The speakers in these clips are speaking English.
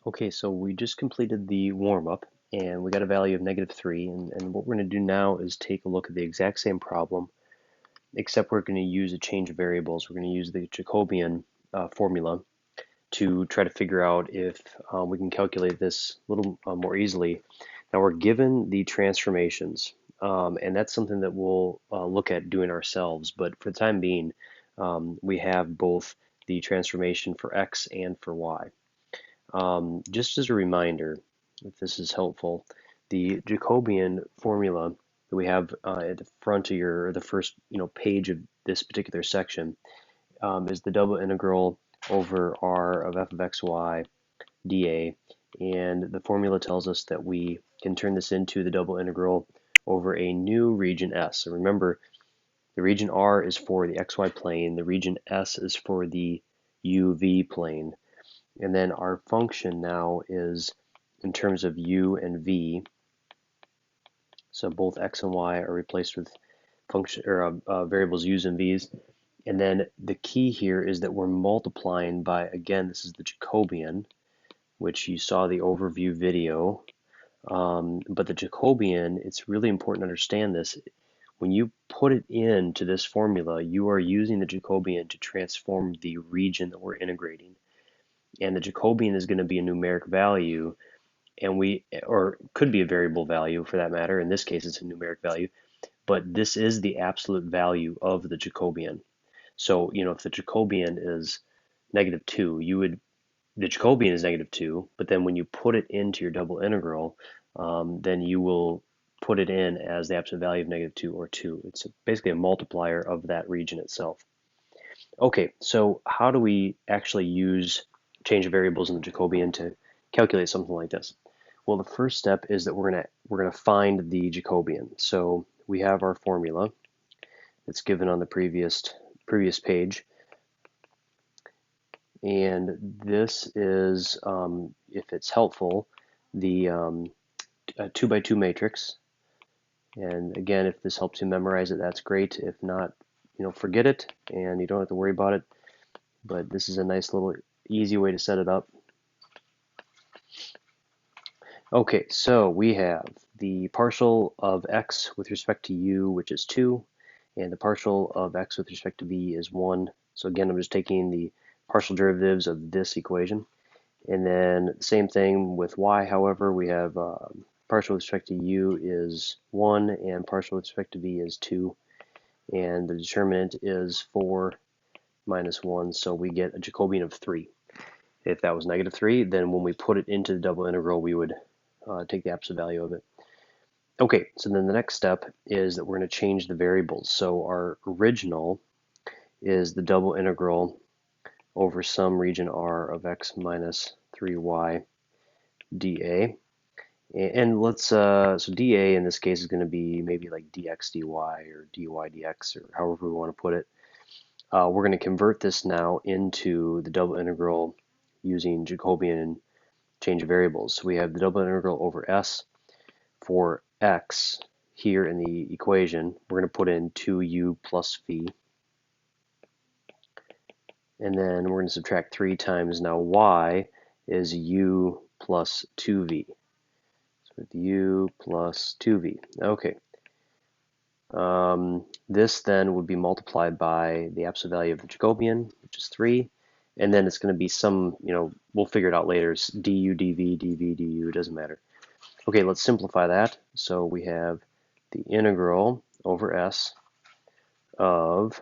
Okay, so we just completed the warm-up and we got a value of -3, and what we're going to do now is take a look at the exact same problem, except we're going to use a change of variables. We're going to use the Jacobian formula to try to figure out if we can calculate this a little more easily. Now we're given the transformations, and that's something that we'll look at doing ourselves, but for the time being, we have both the transformation for x and for y. Just as a reminder, if this is helpful, the Jacobian formula that we have at the front of the first page of this particular section is the double integral over r of f of xy dA, and the formula tells us that we can turn this into the double integral over a new region S. So remember, the region R is for the xy plane, the region S is for the UV plane. And then our function now is in terms of u and v. So both x and y are replaced with function or variables u's and v's. And then the key here is that we're multiplying by, again, this is the Jacobian, which you saw the overview video. But the Jacobian, it's really important to understand this. When you put it into this formula, you are using the Jacobian to transform the region that we're integrating. And the Jacobian is going to be a numeric value, or could be a variable value for that matter. In this case, it's a numeric value, but this is the absolute value of the Jacobian. So, if the Jacobian is -2, the Jacobian is -2, but then when you put it into your double integral, then you will put it in as the absolute value of -2 or 2. It's basically a multiplier of that region itself. Okay, so how do we actually use change of variables in the Jacobian to calculate something like this? Well, the first step is that we're gonna find the Jacobian. So we have our formula that's given on the previous page, and this is, if it's helpful, the 2x2 matrix. And again, if this helps you memorize it, that's great. If not, forget it, and you don't have to worry about it. But this is a nice little easy way to set it up. Okay, so we have the partial of x with respect to u, which is 2, and the partial of x with respect to v is 1. So again, I'm just taking the partial derivatives of this equation. And then same thing with y, however, we have partial with respect to u is 1, and partial with respect to v is 2. And the determinant is 4 minus 1, so we get a Jacobian of 3. If that was -3, then when we put it into the double integral, we would take the absolute value of it. Okay, so then the next step is that we're going to change the variables. So our original is the double integral over some region r of x minus 3y dA. And let's, so dA in this case is going to be maybe like dx dy or dy dx, or however we want to put it. We're going to convert this now into the double integral using Jacobian change of variables. So we have the double integral over s for x here in the equation. We're going to put in 2u plus v. And then we're going to subtract 3 times now y is u plus 2v. So with u plus 2v. Okay. This then would be multiplied by the absolute value of the Jacobian, which is 3. And then it's going to be some, we'll figure it out later. It's du, dv, dv, du, it doesn't matter. Okay, let's simplify that. So we have the integral over s of,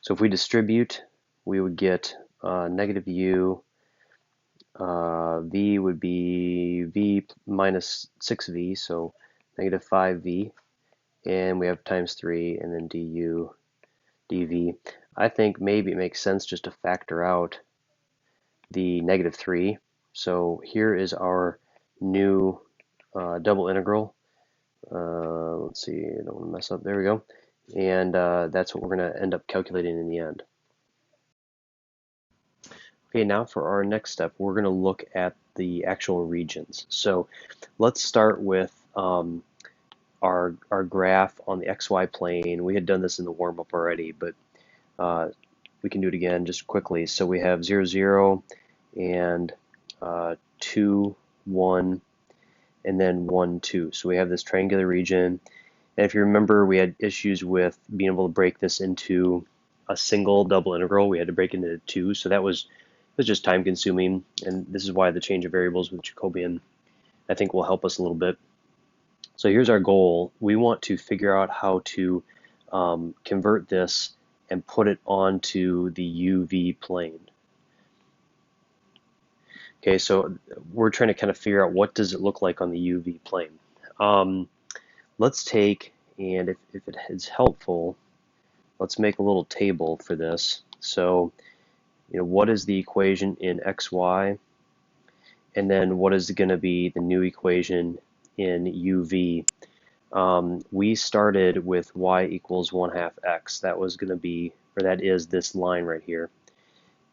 so if we distribute, we would get negative u, v would be v minus 6v, so negative 5v, and we have times 3, and then du, dv. I think maybe it makes sense just to factor out the -3. So here is our new double integral. Let's see, I don't want to mess up. There we go. And that's what we're going to end up calculating in the end. Okay, now for our next step, we're going to look at the actual regions. So let's start with our graph on the XY plane. We had done this in the warm-up already, but we can do it again just quickly. So we have 0, 0, and 2, 1, and then 1, 2. So we have this triangular region. And if you remember, we had issues with being able to break this into a single double integral. We had to break it into two, so that was just time consuming, and this is why the change of variables with Jacobian I think will help us a little bit. So here's our goal. We want to figure out how to convert this and put it onto the UV plane. Okay, so we're trying to kind of figure out what does it look like on the UV plane. Let's take, and if it is helpful, let's make a little table for this. So, what is the equation in xy? And then what is going to be the new equation in UV? We started with y equals 1/2 x. That was going to be, or that is this line right here.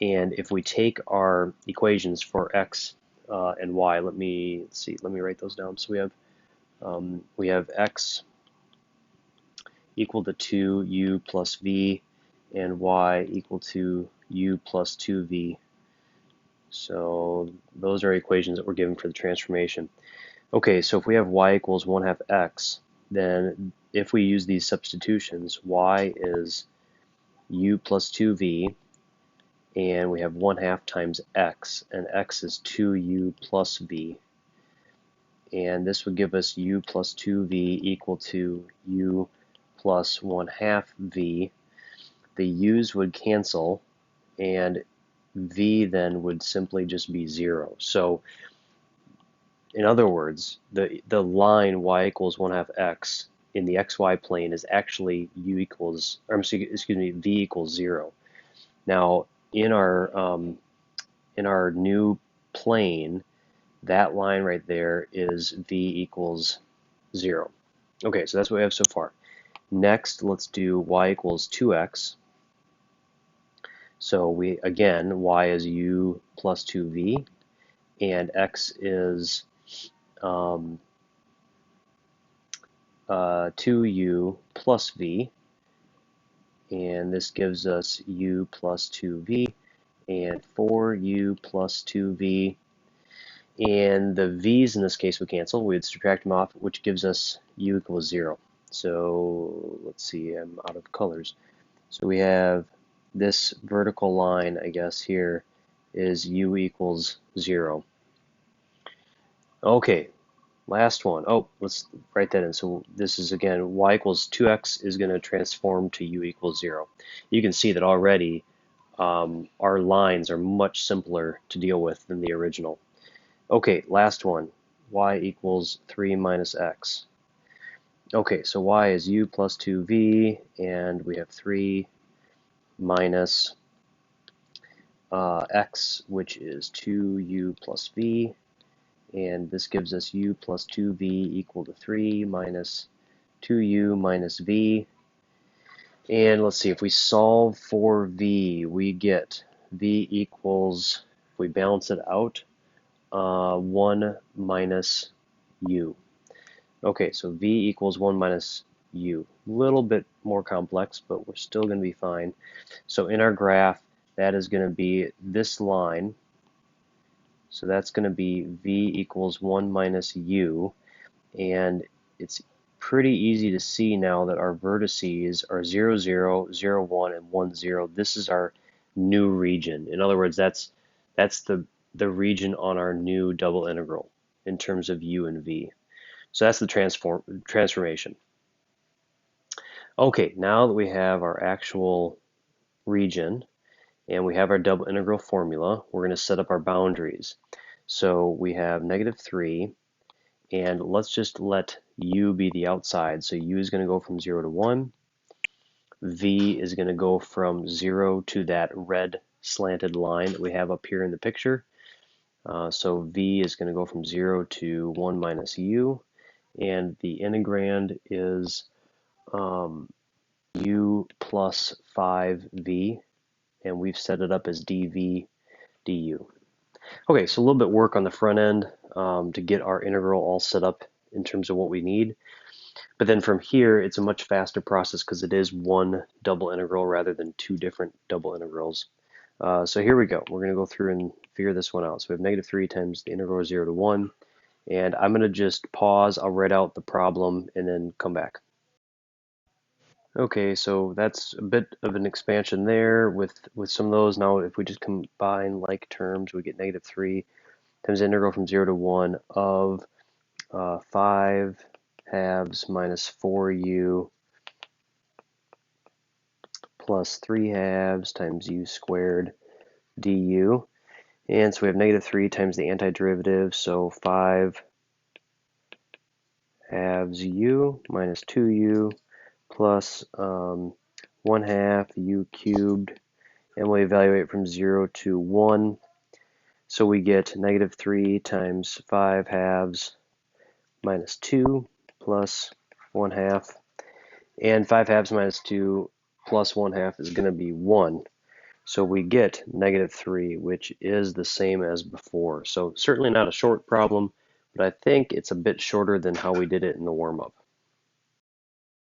And if we take our equations for x and y, let me write those down. So we have x equal to 2u plus v, and y equal to u plus 2v. So those are equations that we're given for the transformation. Okay, so if we have y equals 1/2 x, then if we use these substitutions, y is u plus 2v, and we have 1/2 times x, and x is 2u plus v. And this would give us u plus 2v equal to u plus 1/2 v. The u's would cancel, and v then would simply just be 0. So in other words, the line y equals 1/2 x in the xy plane is actually v equals 0. Now in our new plane, that line right there is v equals 0. Okay, so that's what we have so far. Next, let's do y equals 2x. So again, y is u plus 2v, and x is 2u plus v, and this gives us u plus 2v, and 4u plus 2v, and the v's in this case would cancel. We'd subtract them off, which gives us u equals 0. So let's see, I'm out of colors. So we have this vertical line, I guess, here is u equals 0. Okay, last one. Oh, let's write that in. So this is, again, y equals 2x is going to transform to u equals 0. You can see that already our lines are much simpler to deal with than the original. Okay, last one. Y equals 3 minus x. Okay, so y is u plus 2v, and we have 3 minus x, which is 2u plus v, and this gives us u plus 2v equal to 3 minus 2u minus v. And let's see, if we solve for v, we get v equals, if we balance it out, 1 minus u. Okay, so v equals 1 minus u. A little bit more complex, but we're still going to be fine. So in our graph, that is going to be this line. So that's going to be v equals 1 minus u. And it's pretty easy to see now that our vertices are 0, 0, 0, 1, and 1, 0. This is our new region. In other words, that's the region on our new double integral in terms of u and v. So that's the transformation. Okay, now that we have our actual region and we have our double integral formula, we're going to set up our boundaries. So we have -3, and let's just let u be the outside. So u is going to go from 0 to 1. V is going to go from 0 to that red slanted line that we have up here in the picture. So v is going to go from 0 to 1 minus u. And the integrand is u plus 5v, and we've set it up as dv du. Okay, so a little bit work on the front end to get our integral all set up in terms of what we need. But then from here, it's a much faster process because it is one double integral rather than two different double integrals. So here we go. We're going to go through and figure this one out. So we have negative 3 times the integral of 0 to 1. And I'm going to just pause. I'll write out the problem and then come back. Okay, so that's a bit of an expansion there with some of those. Now, if we just combine like terms, we get negative 3 times the integral from 0 to 1 of 5 halves minus 4u plus 3 halves times u squared du. And so we have negative 3 times the antiderivative, so 5 halves u minus 2u plus 1 half u cubed, and we evaluate from 0 to 1. So we get negative 3 times 5 halves minus 2 plus 1 half. And 5 halves minus 2 plus 1 half is going to be 1. So we get negative 3, which is the same as before. So certainly not a short problem, but I think it's a bit shorter than how we did it in the warm-up.